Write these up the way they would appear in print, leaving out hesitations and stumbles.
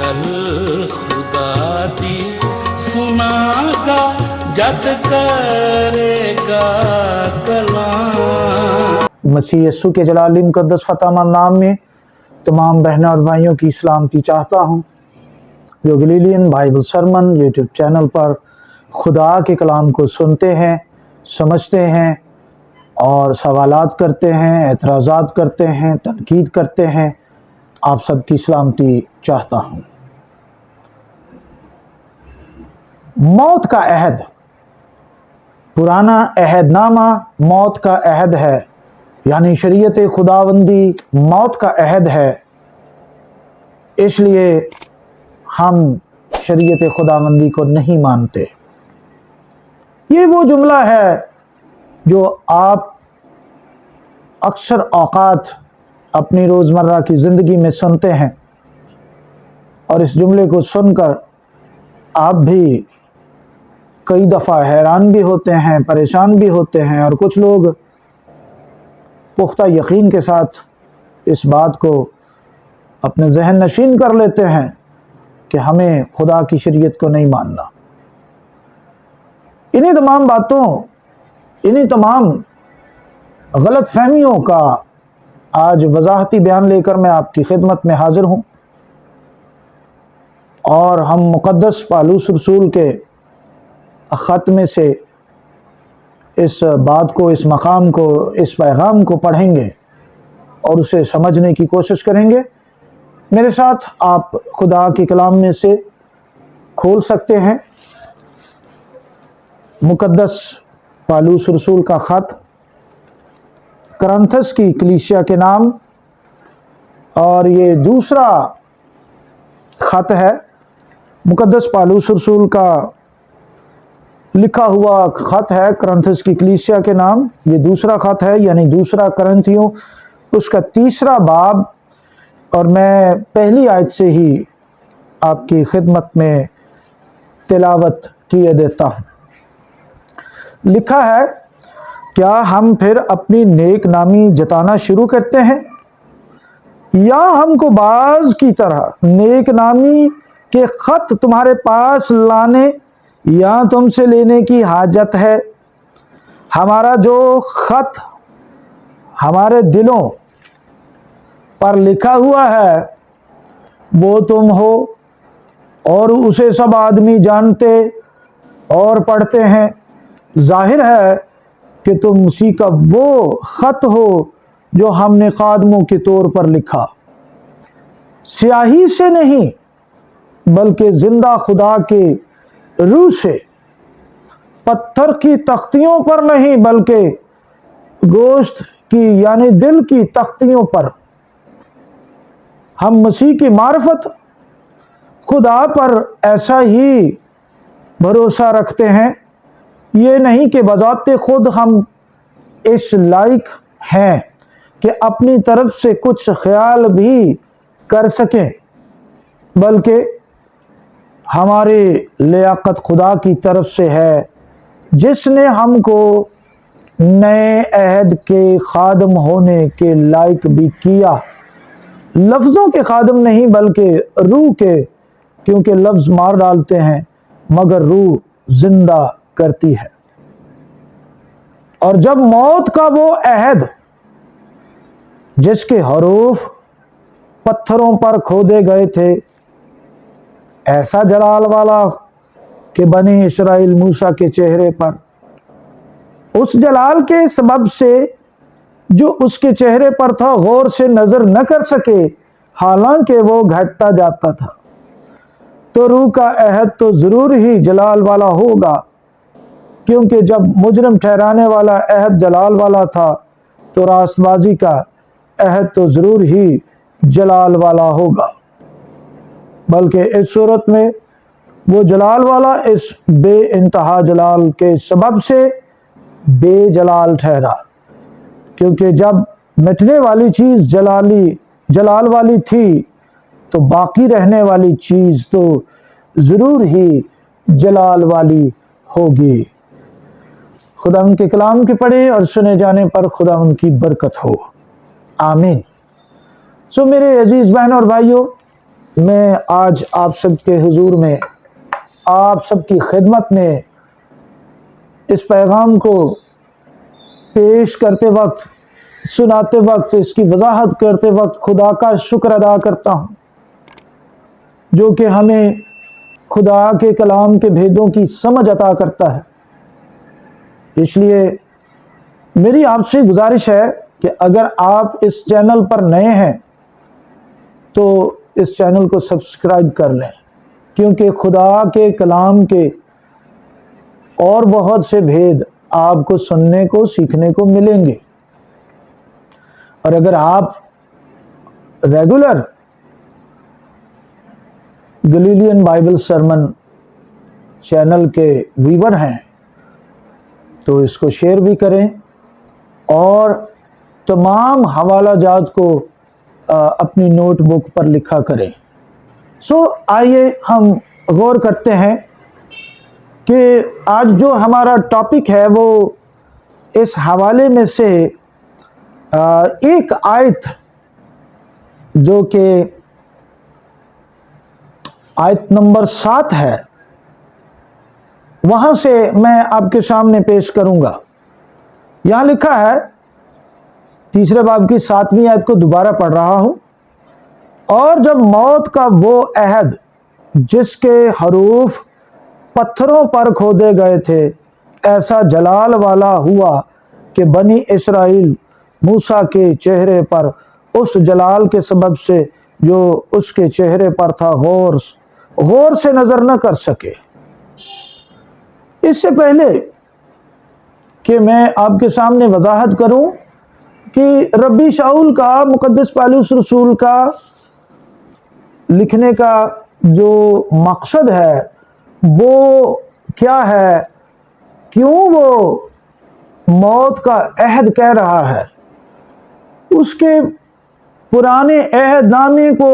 कल खुदा दी सुनागा जद करेगा कलाम। मसीह यस्सु के जलाली मुक़द्दस फ़तामा नाम में तमाम बहनों और भाइयों की सलामती चाहता हूँ जो Galilean Bible sermon YouTube channel पर खुदा के कलाम को सुनते हैं, समझते हैं और सवालात करते हैं, एतराज़ात करते हैं, तनकीद करते हैं। आप सबकी सलामती चाहता हूँ। मौत का अहद, पुराना अहदनामा मौत का अहद है, यानी शरीयत खुदाबंदी मौत का अहद है। इसलिए हम शरीयत खुदाबंदी को नहीं मानते। ये वो जुमला है जो आप अक्सर औकात अपनी रोज़मर्रा की ज़िंदगी में सुनते हैं और इस जुमले को सुनकर आप भी कई दफ़ा हैरान भी होते हैं, परेशान भी होते हैं और कुछ लोग पुख्ता यकीन के साथ इस बात को अपने जहन नशीन कर लेते हैं कि हमें खुदा की शरीयत को नहीं मानना। इन्हीं तमाम बातों, इन्हीं तमाम गलत फहमियों का आज वजाहती बयान लेकर मैं आपकी खिदमत में हाजिर हूँ और हम मुक़द्दस पालूस रसूल के ख़त में से इस बात को, इस मकाम को, इस पैगाम को पढ़ेंगे और उसे समझने की कोशिश करेंगे। मेरे साथ आप खुदा के कलाम में से खोल सकते हैं मुक़द्दस पालूस रसूल का ख़त करंथस की कलीसिया के नाम, और ये दूसरा ख़त है मुक़द्दस पालूस रसूल का लिखा हुआ ख़त है करंथस की कलीसिया के नाम। ये दूसरा ख़त है, यानी दूसरा करंथियों उसका 3 बाब, और मैं पहली आयत से ही आपकी खिदमत में तिलावत किए देता हूँ। लिखा है, क्या हम फिर अपनी नेक नामी जताना शुरू करते हैं, या हमको बाज की तरह नेक नामी के ख़त तुम्हारे पास लाने या तुमसे लेने की हाजत है? हमारा जो ख़त हमारे दिलों पर लिखा हुआ है वो तुम हो, और उसे सब आदमी जानते और पढ़ते हैं। जाहिर है कि तुम उसी का वो ख़त हो जो हमने खादमों के तौर पर लिखा, स्याही से नहीं बल्कि जिंदा खुदा के रूह से, पत्थर की तख्तियों पर नहीं बल्कि गोश्त की यानी दिल की तख्तियों पर। हम मसीह की मार्फत खुदा पर ऐसा ही भरोसा रखते हैं, ये नहीं कि बजाते खुद हम इस लायक हैं कि अपनी तरफ से कुछ ख्याल भी कर सकें, बल्कि हमारी लियाकत खुदा की तरफ से है जिसने हमको नए अहद के खादम होने के लायक भी किया। लफ्ज़ों के खादम नहीं बल्कि रूह के, क्योंकि लफ्ज़ मार डालते हैं मगर रूह जिंदा करती है। और जब मौत का वो अहद जिसके हरूफ पत्थरों पर खोदे गए थे, ऐसा जलाल वाला कि बनी इस्राएल मूसा के चेहरे पर, उस जलाल के सबब से जो उसके चेहरे पर था गौर से नजर न कर सके, हालांकि वो घटता जाता था, तो रूह का अहद तो जरूर ही जलाल वाला होगा, क्योंकि जब मुजरिम ठहराने वाला अहद जलाल वाला था तो रास्तबाजी का अहद तो जरूर ही जलाल वाला होगा। बल्कि इस सूरत में वो जलाल वाला इस बे इंतहा जलाल के सबब से बेजलाल ठहरा, क्योंकि जब मिटने वाली चीज़ जलाल वाली थी तो बाकी रहने वाली चीज़ तो ज़रूर ही जलाल वाली होगी। खुदा उनके कलाम के पढ़े और सुने जाने पर खुदा उनकी बरकत हो, आमीन। सो मेरे अजीज़ बहन और भाइयों, میں آج آپ سب کے حضور میں، آپ سب کی خدمت میں اس پیغام کو پیش کرتے وقت، سناتے وقت، اس کی وضاحت کرتے وقت خدا کا شکر ادا کرتا ہوں، جو کہ ہمیں خدا کے کلام کے بھیدوں کی سمجھ عطا کرتا ہے۔ اس لیے میری آپ سے گزارش ہے کہ اگر آپ اس چینل پر نئے ہیں تو اس چینل کو سبسکرائب کر لیں، کیونکہ خدا کے کلام کے اور بہت سے بھید آپ کو سننے کو، سیکھنے کو ملیں گے۔ اور اگر آپ ریگولر گلیلین بائبل سرمن چینل کے ویور ہیں تو اس کو شیئر بھی کریں اور تمام حوالہ جات کو اپنی نوٹ بک پر لکھا کریں۔ آئیے ہم غور کرتے ہیں کہ آج جو ہمارا ٹاپک ہے وہ اس حوالے میں سے ایک آیت، جو کہ آیت نمبر 7 ہے، وہاں سے میں آپ کے سامنے پیش کروں گا۔ یہاں لکھا ہے، 3 باب کی 7ویں آیت کو دوبارہ پڑھ رہا ہوں۔ اور جب موت کا وہ عہد جس کے حروف پتھروں پر کھودے گئے تھے ایسا جلال والا ہوا کہ بنی اسرائیل موسیٰ کے چہرے پر اس جلال کے سبب سے جو اس کے چہرے پر تھا غور سے نظر نہ کر سکے۔ اس سے پہلے کہ میں آپ کے سامنے وضاحت کروں کہ ربی شاؤل کا، مقدس پالوس رسول کا لکھنے کا جو مقصد ہے وہ کیا ہے، کیوں وہ موت کا عہد کہہ رہا ہے، اس کے پرانے عہد نامے کو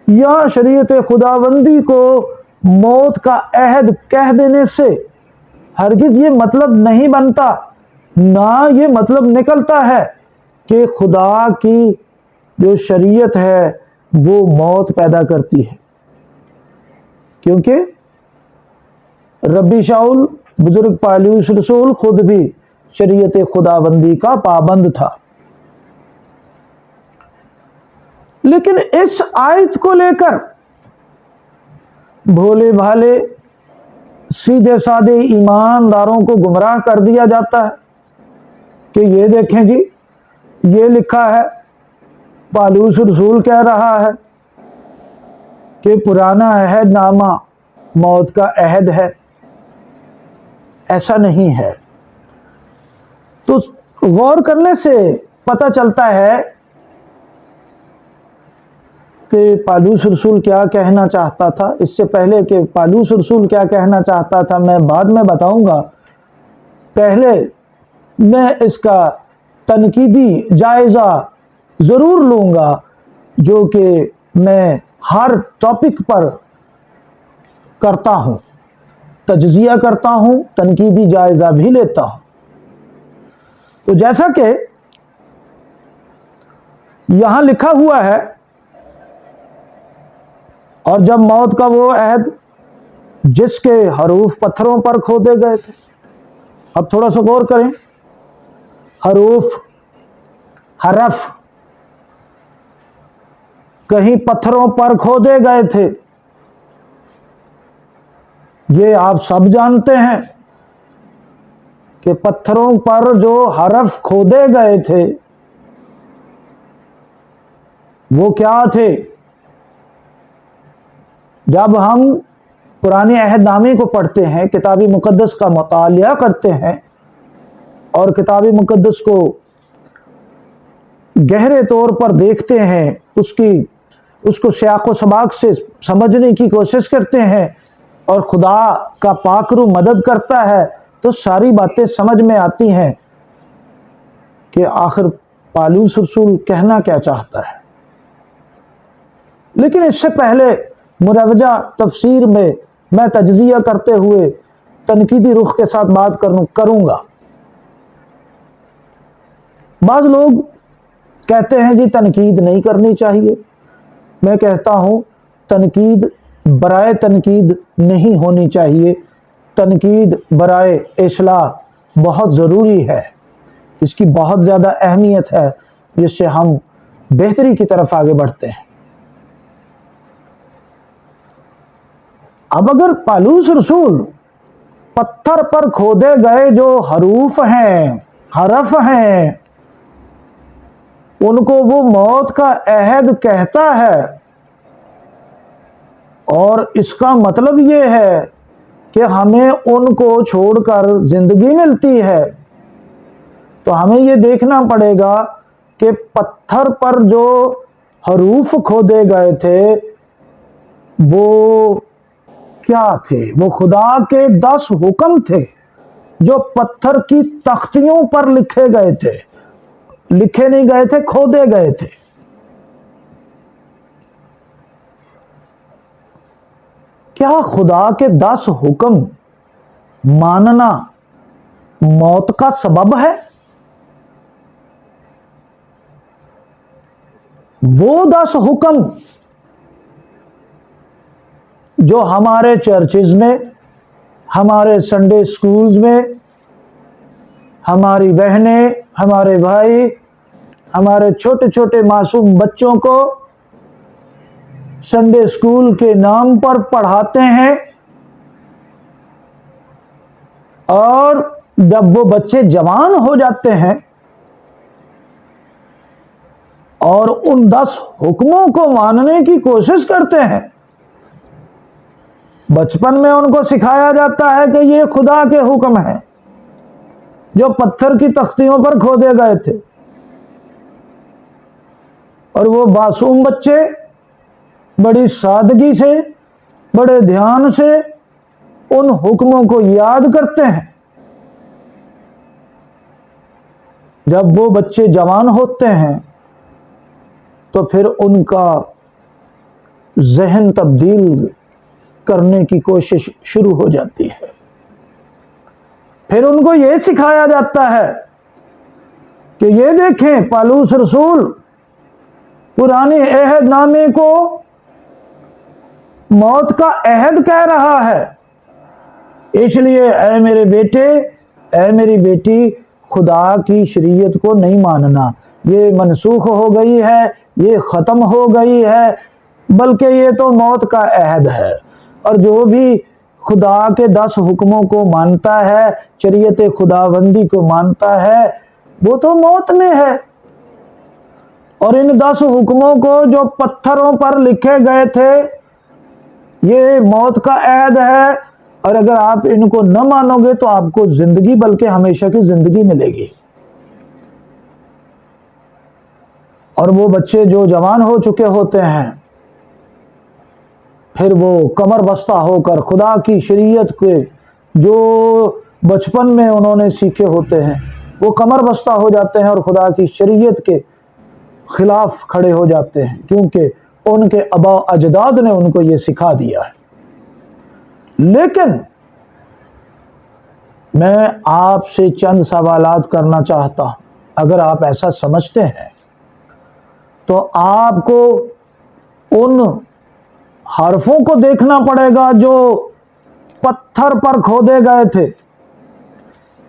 یا شریعت خداوندی کو موت کا عہد کہہ دینے سے ہرگز یہ مطلب نہیں بنتا، نہ یہ مطلب نکلتا ہے کہ خدا کی جو شریعت ہے وہ موت پیدا کرتی ہے، کیونکہ ربی شاؤل بزرگ پالوس رسول خود بھی شریعت خداوندی کا پابند تھا۔ لیکن اس آیت کو لے کر بھولے بھالے سیدھے سادے ایمانداروں کو گمراہ کر دیا جاتا ہے کہ یہ دیکھیں جی، یہ لکھا ہے، پالوس رسول کہہ رہا ہے کہ پرانا عہد نامہ موت کا عہد ہے۔ ایسا نہیں ہے۔ تو غور کرنے سے پتہ چلتا ہے کہ پالوس رسول کیا کہنا چاہتا تھا۔ اس سے پہلے کہ پالوس رسول کیا کہنا چاہتا تھا میں بعد میں بتاؤں گا، پہلے میں اس کا تنقیدی جائزہ ضرور لوں گا، جو کہ میں ہر ٹاپک پر کرتا ہوں، تجزیہ کرتا ہوں، تنقیدی جائزہ بھی لیتا ہوں۔ تو جیسا کہ یہاں لکھا ہوا ہے، اور جب موت کا وہ عہد جس کے حروف پتھروں پر کھودے گئے تھے۔ اب تھوڑا سا غور کریں، حرف کہیں پتھروں پر کھودے گئے تھے، یہ آپ سب جانتے ہیں کہ پتھروں پر جو حرف کھودے گئے تھے وہ کیا تھے؟ جب ہم پرانے عہد نامے کو پڑھتے ہیں، کتاب مقدس کا مطالعہ کرتے ہیں اور کتاب مقدس کو گہرے طور پر دیکھتے ہیں، اس کو سیاق و سباق سے سمجھنے کی کوشش کرتے ہیں اور خدا کا پاک روح مدد کرتا ہے، تو ساری باتیں سمجھ میں آتی ہیں کہ آخر پالوس رسول کہنا کیا چاہتا ہے۔ لیکن اس سے پہلے مروجہ تفسیر میں تجزیہ کرتے ہوئے تنقیدی رخ کے ساتھ بات کروں گا۔ بعض لوگ کہتے ہیں جی تنقید نہیں کرنی چاہیے، میں کہتا ہوں تنقید برائے تنقید نہیں ہونی چاہیے، تنقید برائے اصلاح بہت ضروری ہے، اس کی بہت زیادہ اہمیت ہے، جس سے ہم بہتری کی طرف آگے بڑھتے ہیں۔ اب اگر پالوس رسول پتھر پر کھودے گئے جو حروف ہیں، حرف ہیں، ان کو وہ موت کا عہد کہتا ہے، اور اس کا مطلب یہ ہے کہ ہمیں ان کو چھوڑ کر زندگی ملتی ہے، تو ہمیں یہ دیکھنا پڑے گا کہ پتھر پر جو حروف کھودے گئے تھے وہ کیا تھے؟ وہ خدا کے 10 حکم تھے جو پتھر کی تختیوں پر لکھے گئے تھے، لکھے نہیں گئے تھے، کھودے گئے تھے۔ کیا خدا کے 10 حکم ماننا موت کا سبب ہے؟ وہ 10 حکم جو ہمارے چرچز میں، ہمارے سنڈے سکولز میں، ہماری بہنیں، ہمارے بھائی، ہمارے چھوٹے چھوٹے معصوم بچوں کو سنڈے سکول کے نام پر پڑھاتے ہیں، اور جب وہ بچے جوان ہو جاتے ہیں اور ان 10 حکموں کو ماننے کی کوشش کرتے ہیں، بچپن میں ان کو سکھایا جاتا ہے کہ یہ خدا کے حکم ہیں جو پتھر کی تختیوں پر کھودے گئے تھے، اور وہ معصوم بچے بڑی سادگی سے، بڑے دھیان سے ان حکموں کو یاد کرتے ہیں۔ جب وہ بچے جوان ہوتے ہیں تو پھر ان کا ذہن تبدیل کرنے کی کوشش شروع ہو جاتی ہے، پھر ان کو یہ سکھایا جاتا ہے کہ یہ دیکھیں پالوس رسول پرانے عہد نامے کو موت کا عہد کہہ رہا ہے، اس لیے اے میرے بیٹے، اے میری بیٹی، خدا کی شریعت کو نہیں ماننا، یہ منسوخ ہو گئی ہے، یہ ختم ہو گئی ہے، بلکہ یہ تو موت کا عہد ہے۔ اور جو بھی خدا کے 10 حکموں کو مانتا ہے، شریعت خداوندی کو مانتا ہے، وہ تو موت میں ہے۔ اور ان 10 حکموں کو جو پتھروں پر لکھے گئے تھے، یہ موت کا عہد ہے، اور اگر آپ ان کو نہ مانو گے تو آپ کو زندگی، بلکہ ہمیشہ کی زندگی ملے گی۔ اور وہ بچے جو جوان ہو چکے ہوتے ہیں، پھر وہ کمر بستہ ہو کر خدا کی شریعت کے جو بچپن میں انہوں نے سیکھے ہوتے ہیں، وہ کمر بستہ ہو جاتے ہیں اور خدا کی شریعت کے خلاف کھڑے ہو جاتے ہیں، کیونکہ ان کے آباء و اجداد نے ان کو یہ سکھا دیا ہے۔ لیکن میں آپ سے چند سوالات کرنا چاہتا ہوں۔ اگر آپ ایسا سمجھتے ہیں تو آپ کو ان حرفوں کو دیکھنا پڑے گا جو پتھر پر کھودے گئے تھے۔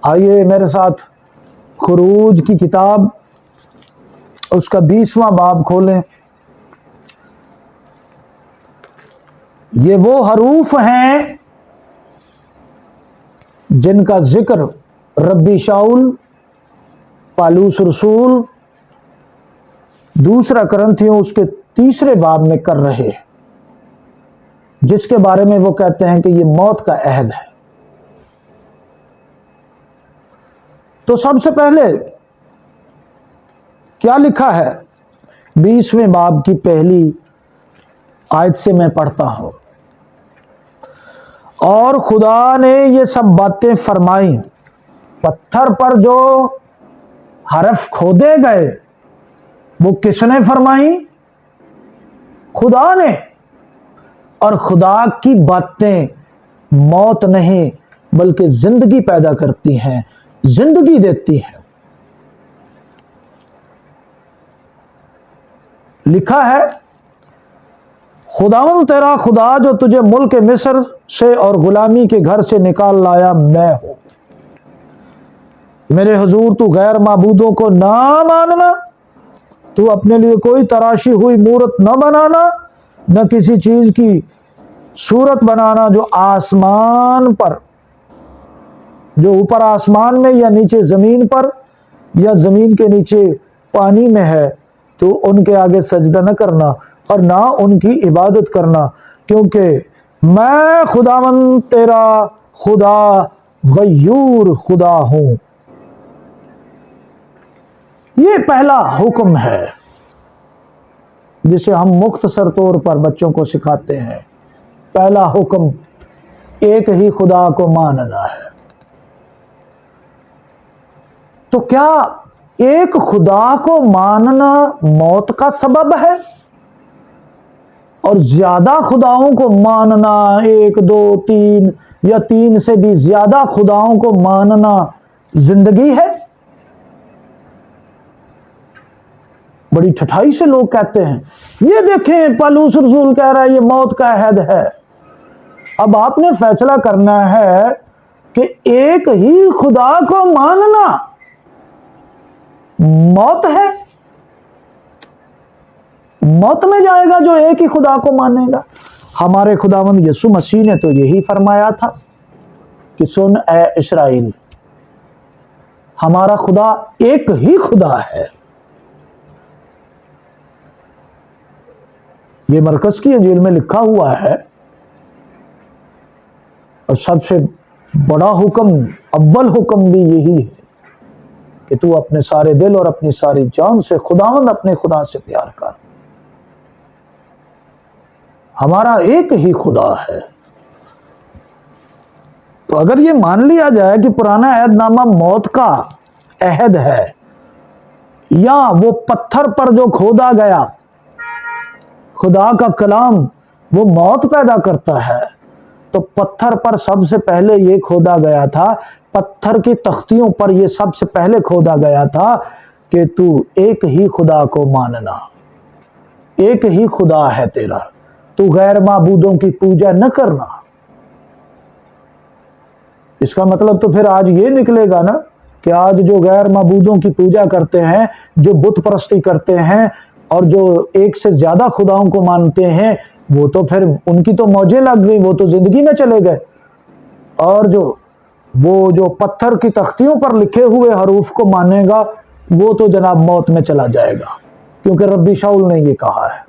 آئیے میرے ساتھ خروج کی کتاب اس کا 20واں باب کھولیں۔ یہ وہ حروف ہیں جن کا ذکر ربی شاؤل پالوس رسول 2 کرنتھیوں اس کے 3 باب میں کر رہے ہیں، جس کے بارے میں وہ کہتے ہیں کہ یہ موت کا عہد ہے۔ تو سب سے پہلے کیا لکھا ہے 20ویں باب کی پہلی آیت سے میں پڑھتا ہوں۔ اور خدا نے یہ سب باتیں فرمائیں، پتھر پر جو حرف کھودے گئے وہ کس نے فرمائیں؟ خدا نے۔ اور خدا کی باتیں موت نہیں بلکہ زندگی پیدا کرتی ہیں، زندگی دیتی ہیں۔ لکھا ہے खुदावन तेरा खुदा जो तुझे मुल्क मिस्र से और गुलामी के घर से निकाल लाया मैं हूं। मेरे हुजूर तू गैर माबूदों को ना मानना, तू अपने लिए कोई तराशी हुई मूरत न बनाना, न किसी चीज की सूरत बनाना जो आसमान पर, जो ऊपर आसमान में या नीचे जमीन पर या जमीन के नीचे पानी में है, तो उनके आगे सजदा न करना और ना उनकी इबादत करना, क्योंकि मैं खुदावन तेरा खुदा गयूर खुदा हूं। ये पहला हुक्म है जिसे हम मुख्तसर तौर पर बच्चों को सिखाते हैं। पहला हुक्म एक ही खुदा को मानना है। तो क्या एक खुदा को मानना मौत का सबब है और ज्यादा खुदाओं को मानना, एक दो तीन या तीन से भी ज्यादा खुदाओं को मानना जिंदगी है? बड़ी ठठाई से लोग कहते हैं, ये देखें पौलुस रसूल कह रहा है ये मौत का अहद है। अब आपने फैसला करना है कि एक ही खुदा को मानना मौत है, मौत में जाएगा जो एक ही खुदा को मानेगा। हमारे खुदावंद यीशु मसीह ने तो यही फरमाया था कि सुन ए इस्राएल, हमारा खुदा एक ही खुदा है। ये मरकज की अंजील में लिखा हुआ है। और सबसे बड़ा हुक्म, अव्वल हुक्म भी यही है कि तू अपने सारे दिल और अपनी सारी जान से खुदावंद अपने खुदा से प्यार कर। हमारा एक ही खुदा है। तो अगर ये मान लिया जाए कि पुराना अहदनामा मौत का अहद है, या वो पत्थर पर जो खोदा गया खुदा का कलाम वो मौत पैदा करता है, तो पत्थर पर सबसे पहले ये खोदा गया था, पत्थर की तख्तियों पर ये सबसे पहले खोदा गया था कि तू एक ही खुदा को मानना, एक ही खुदा है तेरा, तू गैर माबूदों की पूजा न करना। इसका मतलब तो फिर आज ये निकलेगा ना कि आज जो गैर माबूदों की पूजा करते हैं, जो बुत परस्ती करते हैं और जो एक से ज्यादा खुदाओं को मानते हैं, वो तो फिर उनकी तो मौजें लग गई, वो तो जिंदगी में चले गए। और वो जो पत्थर की तख्तियों पर लिखे हुए हरूफ को मानेगा, वो तो जनाब मौत में चला जाएगा, क्योंकि रब्बी शाऊल ने ये कहा है।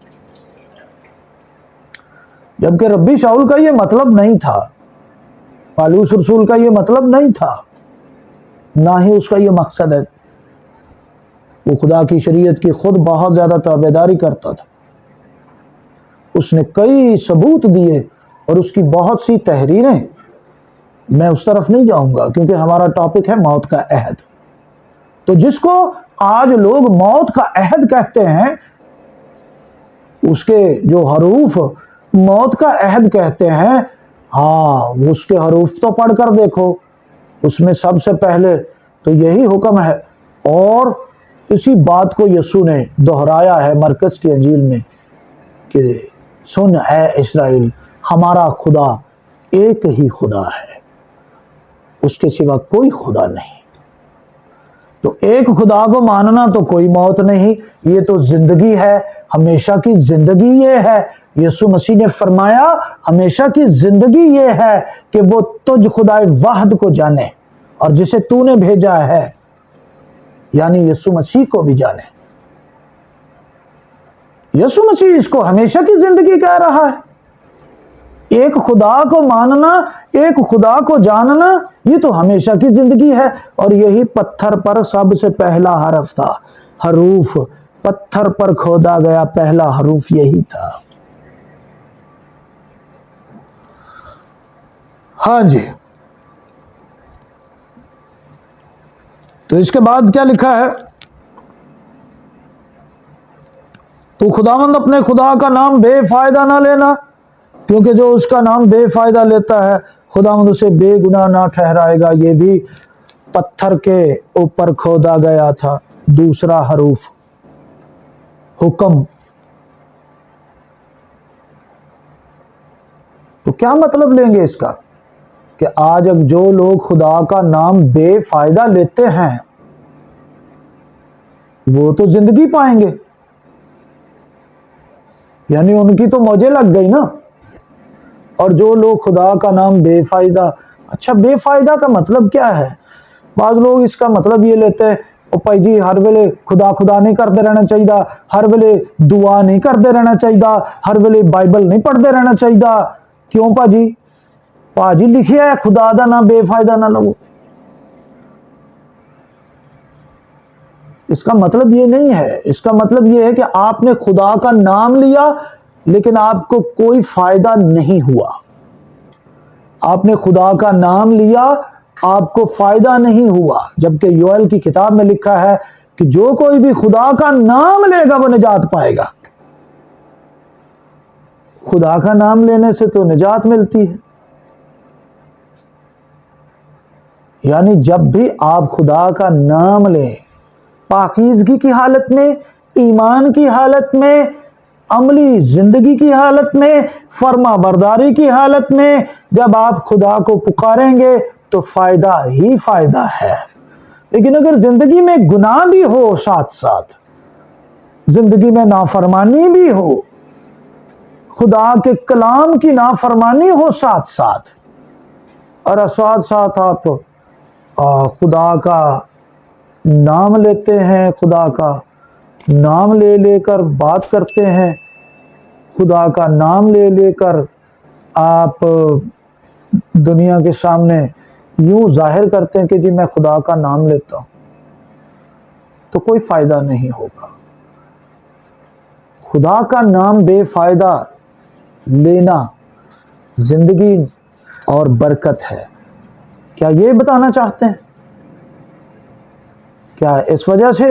जबकि रब्बी शाऊल का ये मतलब नहीं था, पौलुस रसूल का ये मतलब नहीं था, ना ही उसका ये मकसद है। वो खुदा की शरीयत की खुद बहुत ज्यादा ताबेदारी करता था। उसने कई सबूत दिए और उसकी बहुत सी तहरीरें, मैं उस तरफ नहीं जाऊंगा क्योंकि हमारा टॉपिक है मौत का अहद। तो जिसको आज लोग मौत का अहद कहते हैं, उसके जो हरूफ मौत का अहद कहते हैं, हाँ उसके हरूफ तो पढ़कर देखो, उसमें सबसे पहले तो यही हुक्म है। और इसी बात को यीशु ने दोहराया है मरकज की अंजील में कि सुन है इस्राएल, हमारा खुदा एक ही खुदा है, उसके सिवा कोई खुदा नहीं। तो एक खुदा को मानना तो कोई मौत नहीं, ये तो जिंदगी है, हमेशा की जिंदगी ये है। यीशु मसीह ने फरमाया हमेशा की जिंदगी ये है कि वो तुझ खुदाए वाहद को जाने और जिसे तूने भेजा है, यानी यीशु मसीह को भी जाने। यीशु मसीह इसको हमेशा की जिंदगी कह रहा है। एक खुदा को मानना, एक खुदा को जानना, ये तो हमेशा की जिंदगी है। और यही पत्थर पर सबसे पहला हरफ था, हरूफ, पत्थर पर खोदा गया पहला हरूफ यही था। हाँ जी। तो इसके बाद क्या लिखा है? तो खुदावंद अपने खुदा का नाम बेफायदा ना लेना, क्योंकि जो उसका नाम बेफायदा लेता है खुदावंद उसे बेगुनाह ना ठहराएगा। ये भी पत्थर के ऊपर खोदा गया था, दूसरा हरूफ हुक्म। تو کیا مطلب لیں گے اس کا کہ آج جو لوگ خدا کا نام بے فائدہ لیتے ہیں وہ تو زندگی پائیں گے، یعنی ان کی تو موجیں لگ گئی نا. اور جو لوگ خدا کا نام بے فائدہ، اچھا بے فائدہ کا مطلب کیا ہے؟ بعض لوگ اس کا مطلب یہ لیتے ہیں او بھائی جی ہر ویلے خدا خدا نہیں کرتے رہنا چاہیے، ہر ویلے دعا نہیں کرتے رہنا چاہیے، ہر ویلے بائبل نہیں پڑھتے رہنا چاہیے. کیوں پاجی لکھیا ہے خدا دا نام بے فائدہ نہ لو. اس کا مطلب یہ نہیں ہے. اس کا مطلب یہ ہے کہ آپ نے خدا کا نام لیا لیکن آپ کو کوئی فائدہ نہیں ہوا. آپ نے خدا کا نام لیا، آپ کو فائدہ نہیں ہوا، جبکہ یوئیل کی کتاب میں لکھا ہے کہ جو کوئی بھی خدا کا نام لے گا وہ نجات پائے گا. خدا کا نام لینے سے تو نجات ملتی ہے. یعنی جب بھی آپ خدا کا نام لیں، پاکیزگی کی حالت میں، ایمان کی حالت میں، عملی زندگی کی حالت میں، فرما برداری کی حالت میں، جب آپ خدا کو پکاریں گے تو فائدہ ہی فائدہ ہے. لیکن اگر زندگی میں گناہ بھی ہو، ساتھ ساتھ زندگی میں نافرمانی بھی ہو، خدا کے کلام کی نافرمانی ہو ساتھ ساتھ، اور ساتھ ساتھ آپ خدا کا نام لیتے ہیں، خدا کا نام لے لے کر بات کرتے ہیں، خدا کا نام لے لے کر آپ دنیا کے سامنے یوں ظاہر کرتے ہیں کہ جی میں خدا کا نام لیتا ہوں، تو کوئی فائدہ نہیں ہوگا. خدا کا نام بے فائدہ لینا زندگی اور برکت ہے. کیا یہ بتانا چاہتے ہیں؟ کیا اس وجہ سے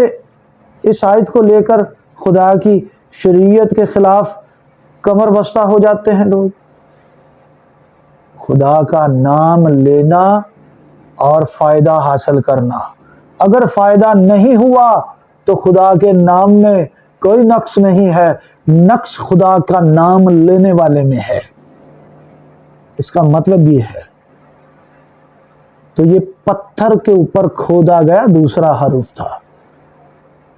اس آیت کو لے کر خدا کی شریعت کے خلاف کمر بستہ ہو جاتے ہیں لوگ؟ خدا کا نام لینا اور فائدہ حاصل کرنا، اگر فائدہ نہیں ہوا تو خدا کے نام میں کوئی نقص نہیں ہے، نقص خدا کا نام لینے والے میں ہے. اس کا مطلب یہ ہے. تو یہ پتھر کے اوپر کھودا گیا دوسرا حرف تھا.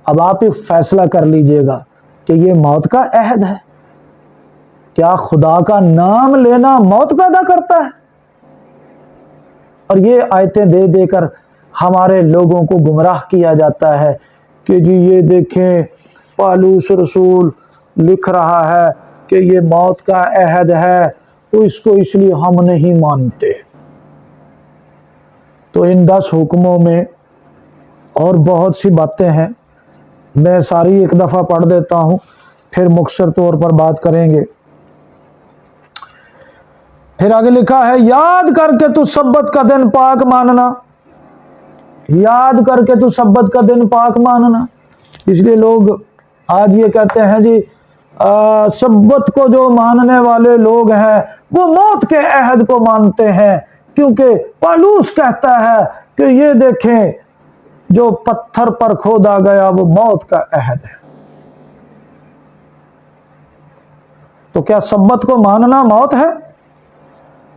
اب آپ یہ فیصلہ کر لیجئے گا کہ یہ موت کا عہد ہے. کیا خدا کا نام لینا موت پیدا کرتا ہے؟ اور یہ آیتیں دے دے کر ہمارے لوگوں کو گمراہ کیا جاتا ہے کہ جی یہ دیکھیں پالوس رسول لکھ رہا ہے کہ یہ موت کا عہد ہے تو اس کو اس لیے ہم نہیں مانتے. تو ان 10 حکموں میں اور بہت سی باتیں ہیں، میں ساری ایک دفعہ پڑھ دیتا ہوں پھر مختصر طور پر بات کریں گے. پھر آگے لکھا ہے یاد کر کے تو سبت کا دن پاک ماننا. یاد کر کے تو سبت کا دن پاک ماننا. اس لیے لوگ آج یہ کہتے ہیں جی سبت کو جو ماننے والے لوگ ہیں وہ موت کے عہد کو مانتے ہیں، کیونکہ پالوس کہتا ہے کہ یہ دیکھیں جو پتھر پر کھودا گیا وہ موت کا عہد ہے. تو کیا سبت کو ماننا موت ہے؟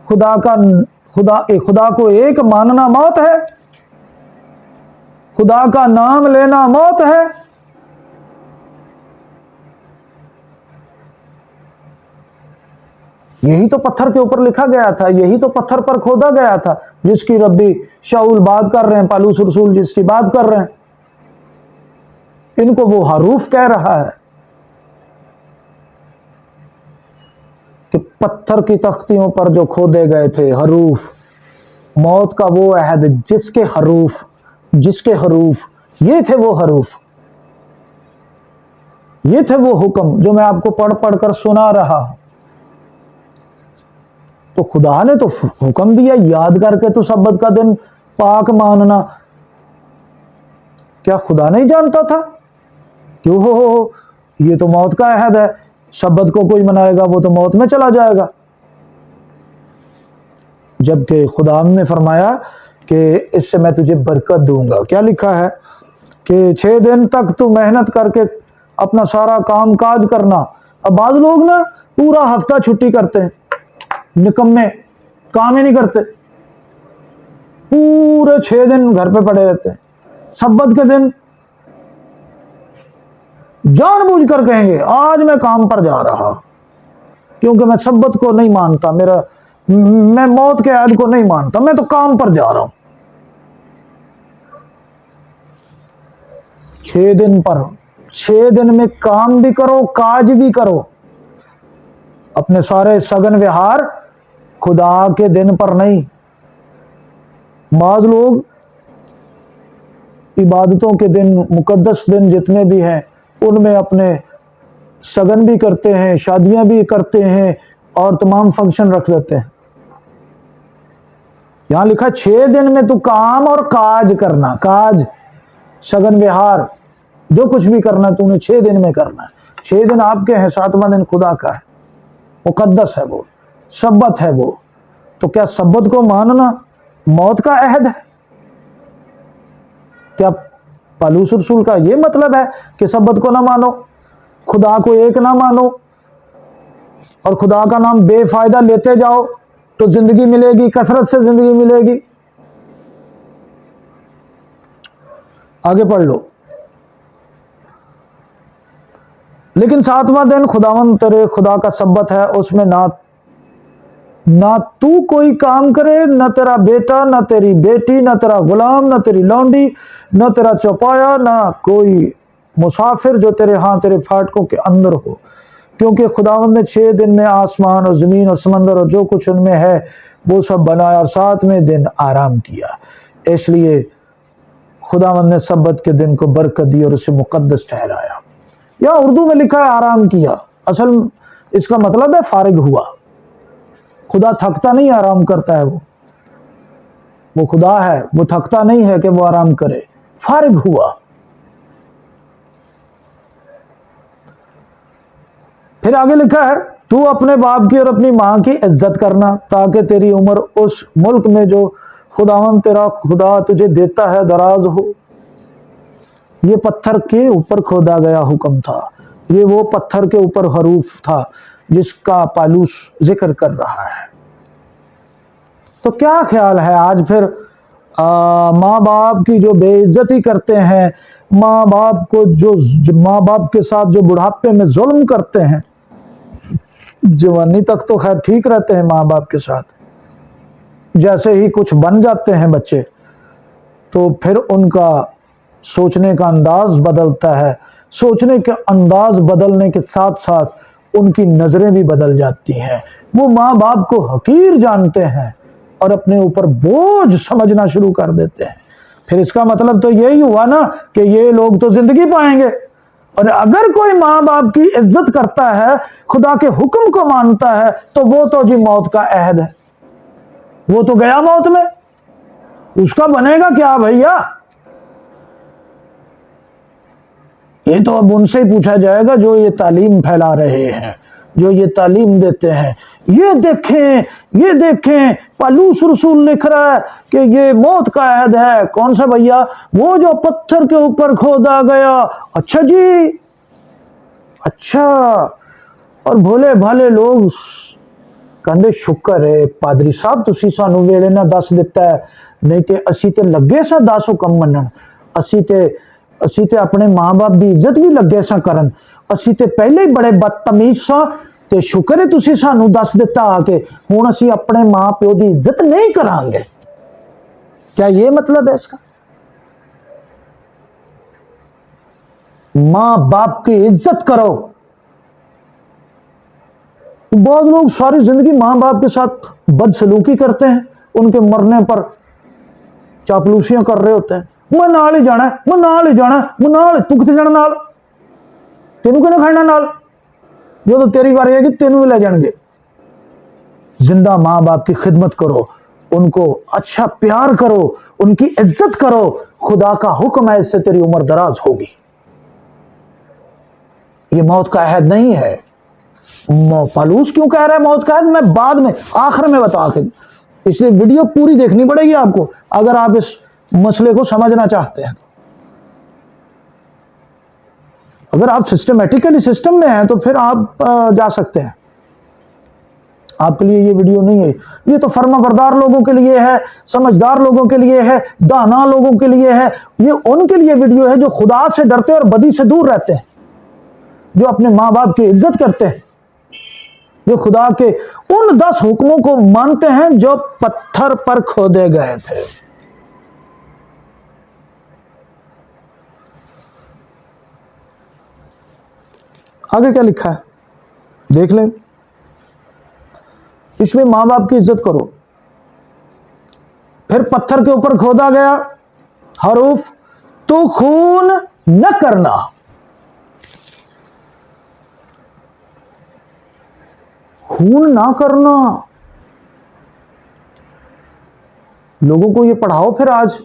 خدا کو ایک ماننا موت ہے؟ خدا کا نام لینا موت ہے؟ یہی تو پتھر کے اوپر لکھا گیا تھا، یہی تو پتھر پر کھودا گیا تھا جس کی ربی شاؤل بات کر رہے ہیں، پالوس رسول جس کی بات کر رہے ہیں. ان کو وہ حروف کہہ رہا ہے کہ پتھر کی تختیوں پر جو کھودے گئے تھے حروف، موت کا وہ عہد جس کے حروف یہ تھے، وہ حروف یہ تھے، وہ حکم جو میں آپ کو پڑھ پڑھ کر سنا رہا ہوں. تو خدا نے تو حکم دیا یاد کر کے تو سبت کا دن پاک ماننا. کیا خدا نہیں جانتا تھا کہ یہ تو موت کا عہد ہے، سبت کو کوئی منائے گا وہ تو موت میں چلا جائے گا؟ جبکہ خدا نے فرمایا کہ اس سے میں تجھے برکت دوں گا. کیا لکھا ہے کہ 6 دن تک تو محنت کر کے اپنا سارا کام کاج کرنا. اب بعض لوگ نا پورا ہفتہ چھٹی کرتے ہیں، निकम्मे, काम ही नहीं करते, पूरे 6 दिन घर पे पड़े रहते हैं। सब्बत के दिन जानबूझ कर कहेंगे आज मैं काम पर जा रहा, क्योंकि मैं सब्बत को नहीं मानता, मैं मौत के ऐद को नहीं मानता, मैं तो काम पर जा रहा हूं। 6 दिन पर, 6 दिन में काम भी करो, काज भी करो, अपने सारे सगन विहार खुदा के दिन पर नहीं। बाज लोग इबादतों के दिन, मुकद्दस दिन जितने भी हैं, उनमें अपने सगन भी करते हैं, शादियां भी करते हैं और तमाम फंक्शन रख देते हैं। यहां लिखा 6 दिन में तू काम और काज करना, काज सगन विहार जो कुछ भी करना तूने 6 दिन में करना है। 6 दिन आपके हैं, 7वां दिन खुदा का है, मुकद्दस है, वो सब्बत है वो। तो क्या सब्बत को मानना मौत का अहद है? क्या पालूस रसूल का ये मतलब है कि सब्बत को ना मानो, खुदा को एक ना मानो और खुदा का नाम बेफायदा लेते जाओ तो जिंदगी मिलेगी, कसरत से जिंदगी मिलेगी? आगे पढ़ लो। लेकिन 7वां दिन खुदावन तेरे खुदा का सब्बत है, उसमें ना तू कोई काम करे, न तेरा बेटा, न तेरी बेटी, न तेरा गुलाम, न तेरी लौंडी, न तेरा चौपाया, न कोई मुसाफिर जो तेरे तेरे फाटकों के अंदर हो, क्योंकि खुदावंद ने 6 दिन में आसमान और जमीन और समंदर और जो कुछ उनमें है वो सब बनाया और 7वें दिन आराम किया। इसलिए खुदावंद ने सब्बत के दिन को बरकत दी और उसे मुकद्दस ठहराया। या उर्दू में लिखा है आराम किया, असल इसका मतलब है फारिग हुआ। खुदा थकता नहीं, आराम करता है। वो खुदा है, वो थकता नहीं है कि वो आराम करे, फारिग हुआ। फिर आगे लिखा है तू अपने बाप की और अपनी मां की इज्जत करना, ताकि तेरी उम्र उस मुल्क में जो खुदावन तेरा खुदा तुझे देता है दराज हो। ये पत्थर के ऊपर खोदा गया हुक्म था, ये वो पत्थर के ऊपर हरूफ था जिसका पालूस जिक्र कर रहा है। तो क्या ख्याल है आज फिर माँ बाप की जो बेइज्जती करते हैं, माँ बाप को जो माँ बाप के साथ जो बुढ़ापे में जुल्म करते हैं, जवानी तक तो खैर ठीक रहते हैं माँ बाप के साथ, जैसे ही कुछ बन जाते हैं बच्चे तो फिर उनका सोचने का अंदाज बदलता है। सोचने के अंदाज बदलने के साथ साथ उनकी नजरें भी बदल जाती हैं। वो माँ बाप को हकीर जानते हैं और अपने ऊपर बोझ समझना शुरू कर देते हैं। फिर इसका मतलब तो यही हुआ ना कि ये लोग तो जिंदगी पाएंगे। और अगर कोई माँ बाप की इज्जत करता है, खुदा के हुक्म को मानता है, तो वो तो जी मौत का अहद है, वो तो गया मौत में, उसका बनेगा क्या भैया? ये तो अब उनसे ही पूछा जाएगा जो ये तालीम फैला रहे हैं, जो ये तालीम देते हैं। ये देखें पालूस रसूल लिख रहा है कि ये मौत का अहद है। कौन सा भैया? वो जो पत्थर के ऊपर खोदा गया। अच्छा जी, अच्छा। और भोले भाले लोग कहते शुक्र है पादरी साहब तुसी सानू वेले ना दस दिता है, नहीं ते असी ते लगे सा 10 हुकम मनन, असी ते अपने माँ बाप की इज्जत भी लगे सा करन, असी ते पहले ही बड़े बदतमीज सा, ते शुक्र है तुसी सानू दस दिता आके, हुण असी अपने माँ प्यो की इज्जत नहीं करांगे। क्या ये मतलब है इसका? माँ बाप की इज्जत करो। बहुत लोग सारी जिंदगी माँ बाप के साथ बदसलूकी करते हैं, उनके मरने पर चापलूसियां कर रहे होते हैं। मैं नाल ही जाना, मैं नाल ही जाना, मैं नाल, तू किथे जाना नाल? तेनू कहना खाना नाल, जो तो तेरी बारी आएगी तेनू भी ले जाएंगे। जिंदा माँ बाप की खिदमत करो, उनको अच्छा प्यार करो, उनकी इज्जत करो। खुदा का हुक्म है, इससे तेरी उम्र दराज होगी। ये मौत का अहद नहीं है। पालूस क्यों कह रहा है मौत का अहद? मैं बाद में आखिर में बता के, इसलिए वीडियो पूरी देखनी पड़ेगी आपको अगर आप इस मसले को समझना चाहते हैं। अगर आप सिस्टमेटिकली सिस्टम में हैं तो फिर आप जा सकते हैं, آپ کے لیے یہ ویڈیو نہیں ہے، یہ تو فرما بردار لوگوں کے لیے ہے، سمجھدار لوگوں کے لیے ہے، دانا لوگوں کے لیے ہے، یہ ان کے لیے ویڈیو ہے جو خدا سے ڈرتے اور بدی سے دور رہتے ہیں، جو اپنے ماں باپ کی عزت کرتے ہیں، جو خدا کے ان 10 حکموں کو مانتے ہیں جو پتھر پر کھودے گئے تھے۔ آگے کیا لکھا ہے دیکھ لیں، اس میں ماں باپ کی عزت کرو، پھر پتھر کے اوپر کھودا گیا حروف، تو خون نہ کرنا۔ خون نہ کرنا، لوگوں کو یہ پڑھاؤ پھر آج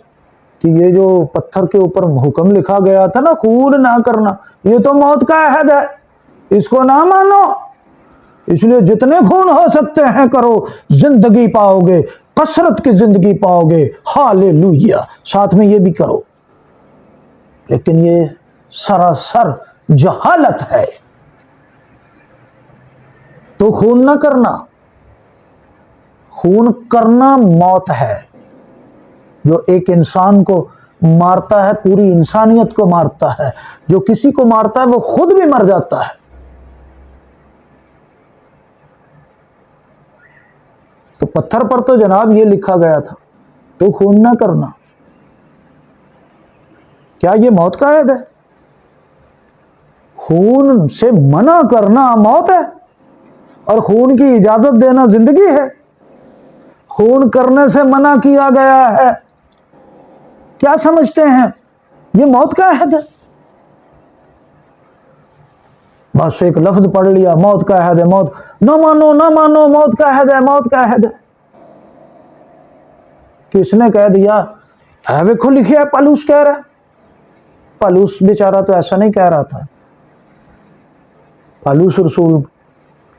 کہ یہ جو پتھر کے اوپر حکم لکھا گیا تھا نا، خون نہ کرنا، یہ تو موت کا عہد ہے، اس کو نہ مانو، اس لیے جتنے خون ہو سکتے ہیں کرو، زندگی پاؤ گے، کثرت کی زندگی پاؤ گے، ہالےلویا، ساتھ میں یہ بھی کرو۔ لیکن یہ سراسر جہالت ہے۔ تو خون نہ کرنا، خون کرنا موت ہے، جو ایک انسان کو مارتا ہے پوری انسانیت کو مارتا ہے، جو کسی کو مارتا ہے وہ خود بھی مر جاتا ہے۔ تو پتھر پر تو جناب یہ لکھا گیا تھا، تو خون نہ کرنا، کیا یہ موت کا عہد ہے؟ خون سے منع کرنا موت ہے اور خون کی اجازت دینا زندگی ہے۔ خون کرنے سے منع کیا گیا ہے، کیا سمجھتے ہیں یہ موت کا عہد ہے؟ بس ایک لفظ پڑھ لیا، موت کا عہد ہے، موت نہ مانو نہ مانو، موت کا عہد ہے، موت کا عہد ہے۔ کس نے کہہ دیا؟ ہے ویکھو لکھیا ہے، پالوس کہہ رہا ہے۔ پالوس بیچارہ تو ایسا نہیں کہہ رہا تھا، پالوس رسول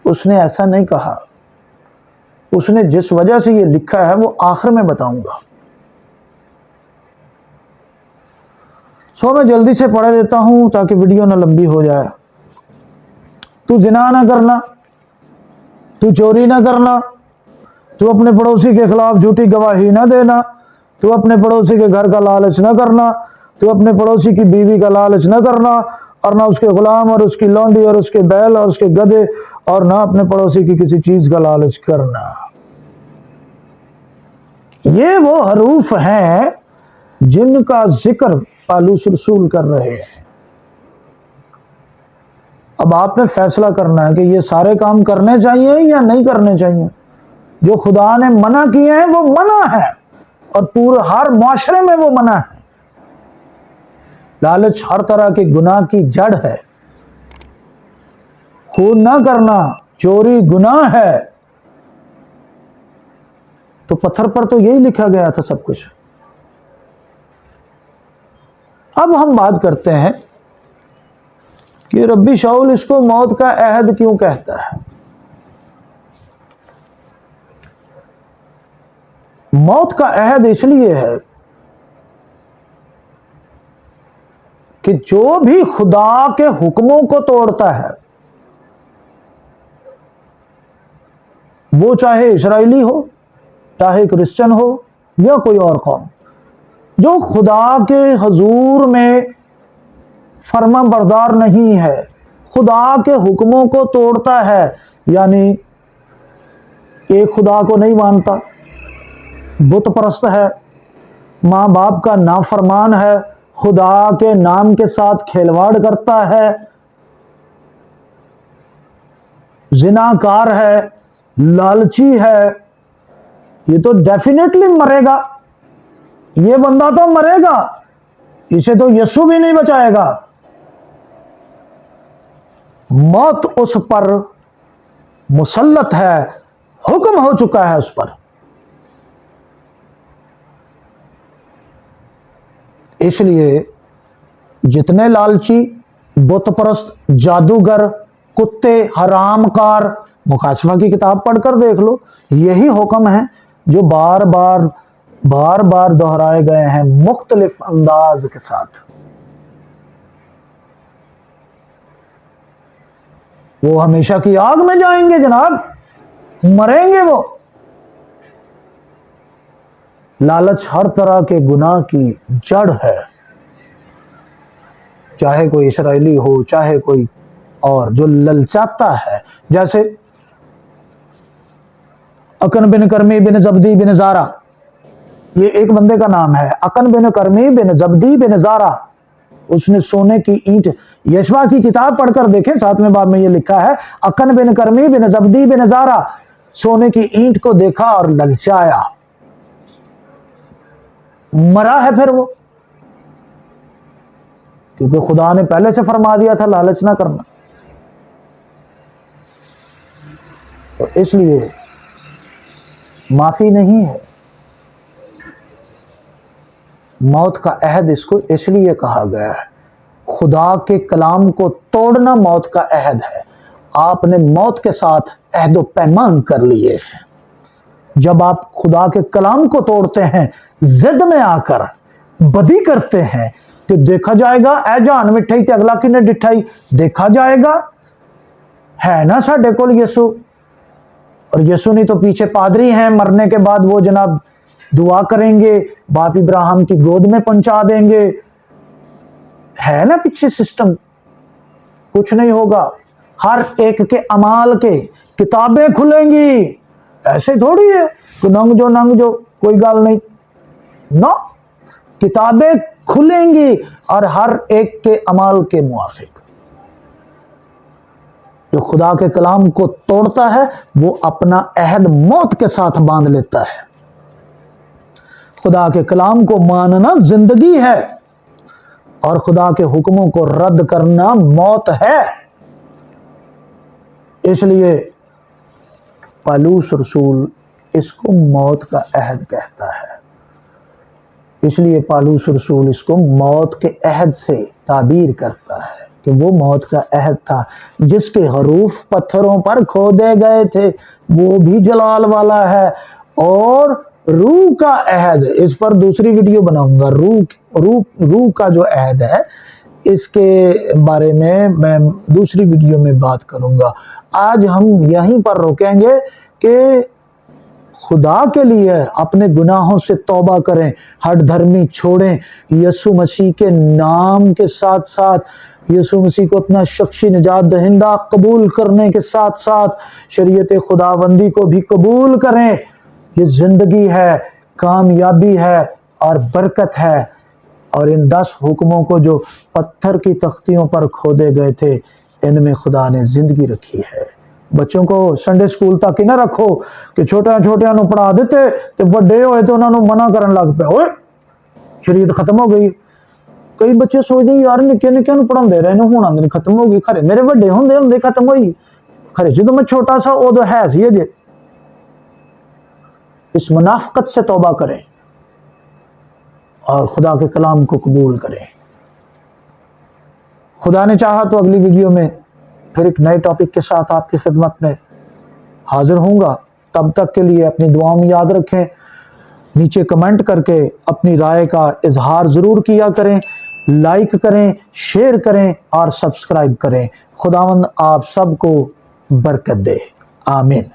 اس نے ایسا نہیں کہا، اس نے جس وجہ سے یہ لکھا ہے وہ آخر میں بتاؤں گا۔ سو میں جلدی سے پڑھ دیتا ہوں تاکہ ویڈیو نہ لمبی ہو جائے۔ تو زنا نہ کرنا، تو چوری نہ کرنا، تو اپنے پڑوسی کے خلاف جھوٹی گواہی نہ دینا، تو اپنے پڑوسی کے گھر کا لالچ نہ کرنا، تو اپنے پڑوسی کی بیوی کا لالچ نہ کرنا، اور نہ اس کے غلام اور اس کی لونڈی اور اس کے بیل اور اس کے گدھے، اور نہ اپنے پڑوسی کی کسی چیز کا لالچ کرنا۔ یہ وہ حروف ہیں جن کا ذکر پالوس رسول کر رہے ہیں۔ اب آپ نے فیصلہ کرنا ہے کہ یہ سارے کام کرنے چاہیے یا نہیں کرنے چاہیے۔ جو خدا نے منع کیے ہیں وہ منع ہے، اور پورے ہر معاشرے میں وہ منع ہے۔ لالچ ہر طرح کے گناہ کی جڑ ہے۔ خون نہ کرنا، چوری گناہ ہے۔ تو پتھر پر تو یہی لکھا گیا تھا سب کچھ۔ اب ہم بات کرتے ہیں کہ ربی شاول اس کو موت کا عہد کیوں کہتا ہے۔ موت کا عہد اس لیے ہے کہ جو بھی خدا کے حکموں کو توڑتا ہے، وہ چاہے اسرائیلی ہو، چاہے کرسچن ہو یا کوئی اور قوم، جو خدا کے حضور میں فرما بردار نہیں ہے، خدا کے حکموں کو توڑتا ہے، یعنی ایک خدا کو نہیں مانتا، بت پرست ہے، ماں باپ کا نافرمان ہے، خدا کے نام کے ساتھ کھلواڑ کرتا ہے، زناکار ہے، لالچی ہے، یہ تو ڈیفینیٹلی مرے گا۔ یہ بندہ تو مرے گا، اسے تو یسوع بھی نہیں بچائے گا۔ موت اس پر مسلط ہے، حکم ہو چکا ہے اس پر۔ اس لیے جتنے لالچی، بت پرست، جادوگر، کتے، حرام کار، مکاشفہ کی کتاب پڑھ کر دیکھ لو، یہی حکم ہیں جو بار بار دہرائے گئے ہیں مختلف انداز کے ساتھ۔ وہ ہمیشہ کی آگ میں جائیں گے جناب، मरेंगे वो। लालच हर तरह के गुनाह की जड़ है, चाहे कोई इसराइली हो चाहे कोई और, जो ललचाता है। जैसे अकन बिन करमी बिन जब्दी बिन जारा, ये एक बंदे का नाम है, अकन बिन करमी बिन जब्दी बिन जारा। उसने सोने की ईंट, यशवा की किताब पढ़कर देखें 7वें बाब में ये लिखा है, अकन बिन करमी बिन जब्दी बिन जारा, सोने की ईंट को देखा और ललचाया, मरा है फिर वो, क्योंकि खुदा ने पहले से फरमा दिया था लालच ना करना। तो इसलिए माफी नहीं है, मौत का अहद इसको इसलिए कहा गया है। खुदा के कलाम को तोड़ना मौत का अहद है। आपने मौत के साथ अहदो पैमान कर लिए हैं। जब आप खुदा के कलाम को तोड़ते हैं, जिद में आकर बदी करते हैं कि देखा जाएगा ए जान मिठाई ते अगला किने डिठाई, देखा जाएगा है ना साडे कोल यसु, और यसु नहीं तो पीछे पादरी हैं, मरने के बाद वो जनाब दुआ करेंगे, बाप इब्राहिम की गोद में पहुंचा देंगे, है ना पीछे सिस्टम। कुछ नहीं होगा, हर एक के अमाल के किताबें खुलेंगी। ऐसे थोड़ी है कि नंग जो कोई गाल नहीं ना, किताबें खुलेंगी और हर एक के अमाल के मुआफिक। जो खुदा के कलाम को तोड़ता है वो अपना अहद मौत के साथ बांध लेता है। खुदा के कलाम को मानना जिंदगी है और खुदा के हुक्मों को रद्द करना मौत है। इसलिए पालूस रसूल इसको मौत का अहद कहता है। इसलिए पालूस रसूल इसको मौत के अहद से ताबीर करता है कि वो मौत का अहद था जिसके हरूफ पत्थरों पर खोदे गए थे, वो भी जलाल वाला है। और रूह का अहद, इस पर दूसरी वीडियो बनाऊंगा। रूह का जो अहद है इसके बारे में मैं दूसरी वीडियो में बात करूंगा। आज हम यहीं पर रुकेंगे कि खुदा के लिए अपने गुनाहों से तौबा करें, हठ धर्मी छोड़ें, यीशु मसीह के नाम के साथ साथ यीशु मसीह को अपना शख्सी निजात दहिंदा कबूल करने के साथ साथ शरीयत खुदाबंदी को भी कबूल करें। ये जिंदगी है, कामयाबी है और बरकत है। और इन 10 हुक्मों को जो पत्थर की तख्तियों पर खोदे गए थे, इनमें खुदा ने जिंदगी रखी है। बच्चों को संडे स्कूल तक ही ना रखो कि छोटिया नु पढ़ा देते ते वड्डे होए तो उन्होंने मना करन लग पे, ओए शरीयत खत्म हो गई। कई बच्चे सोचते यार निक्के निक्के नु पढ़ांदे रहे हुण आंदे खत्म हो गई, खरे मेरे वड्डे होंदे होंदे खत्म होई, खरे जो मैं छोटा सा उदो है सी अजे। इस मुनाफकत से तौबा करें और खुदा के कलाम को कबूल करें। खुदा ने चाहा तो अगली वीडियो में फिर एक नए टॉपिक के साथ आपकी खिदमत में हाजिर होऊंगा। तब तक के लिए अपनी दुआओं में याद रखें, नीचे कमेंट करके अपनी राय का इजहार जरूर किया करें, लाइक करें, शेयर करें और सब्सक्राइब करें। खुदावंद आप सबको बरकत दे। आमीन।